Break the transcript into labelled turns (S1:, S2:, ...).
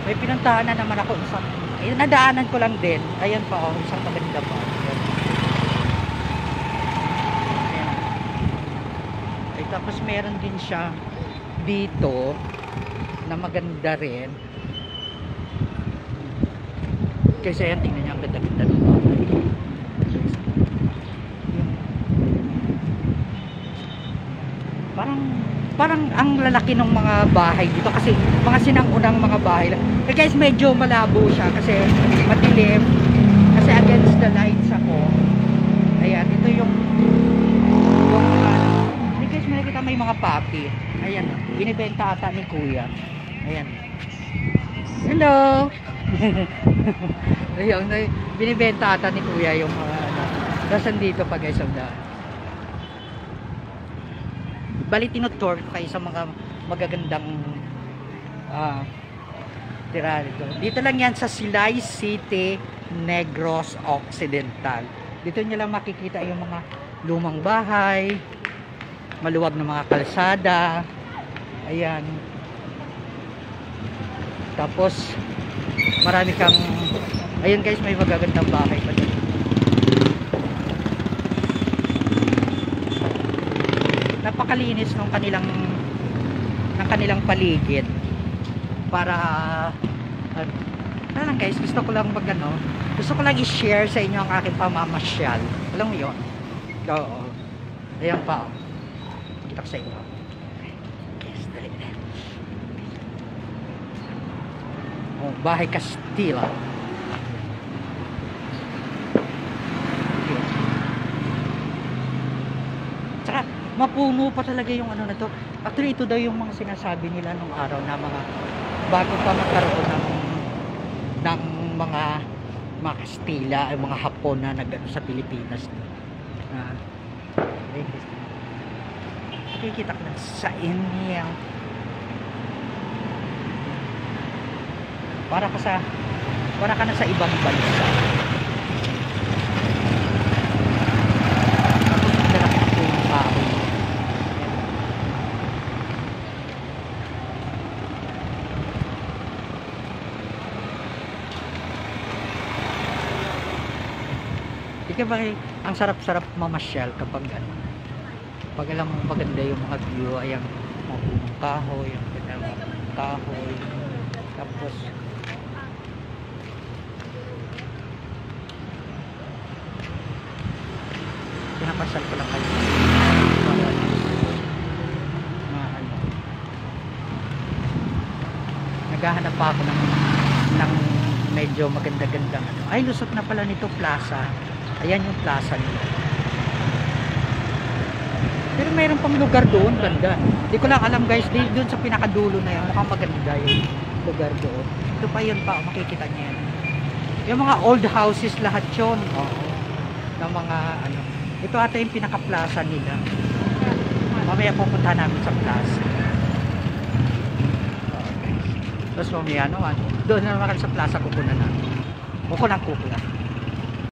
S1: May pinuntahan na naman ako isang, ayun, nadaanan ko lang din. Ayan pa, oh, isang maganda pa. Ayan. Ayan. Ay, tapos meron din siya dito na maganda rin. Kasi ayan, tingnan niyo ang ganda-ganda ng bahay. Parang ang lalaki ng mga bahay dito kasi mga sinangunang mga bahay. Pero guys, medyo malabo siya kasi madilim. Kasi against the lights ako. Ayan, ito yung hey guys, may nakita may mga papi. Ayan, binibenta ata ni Kuya. Ayan. Hello. Ayun, binibenta ata ni Kuya yung mga dasan dito pa guys, ang daan. Bali tinutour ko kayo sa mga magagandang tira dito. Dito lang yan sa Silay City, Negros Occidental. Dito nyo lang makikita yung mga lumang bahay, maluwag na mga kalsada. Ayan. Tapos marami kang, ayun guys, may magagandang bahay pa dito. Napakalinis ng kanilang paligid para ano lang guys, gusto ko lang gusto ko lang i-share sa inyo ang aking pamamasyal. Alam mo yun? Oo. Ayan pa, kita ko sa inyo. Yes, dali. Oh, Bahay Castilla. Tsaka mapuno pa talaga yung ano na to. Actually, ito daw yung mga sinasabi nila nung araw na mga bago pa magkaroon ng mga Kastila, ay mga Hapon na nag-ano sa Pilipinas. Nakikita ko na sa inyo. Para ka na sa ibang bansa. Ika ba, ang sarap-sarap mamasyal kapag ano, pag alam mo maganda yung mga view, ay ang mga punong kahoy, yung ganda ng kahoy, tapos pinapasal ko lang kayo para ano, naghahanap pa ako ng medyo maganda-gandang ano. Ay, lusot na pala nito plaza. Ayan yung plaza nila. Pero mayroon pang lugar doon, ganda. Hindi ko lang alam guys, doon sa pinakadulo na yun, mukhang maganda yung lugar doon. Ito pa yun pa, makikita niya yan. Yung mga old houses lahat yun. Oo. Ng mga ano. Ito ata yung pinaka-plaza nila. Mamaya pupunta namin sa plaza. Okay. Tapos mamaya doon na naman sa plaza kukunan namin. Kukunan.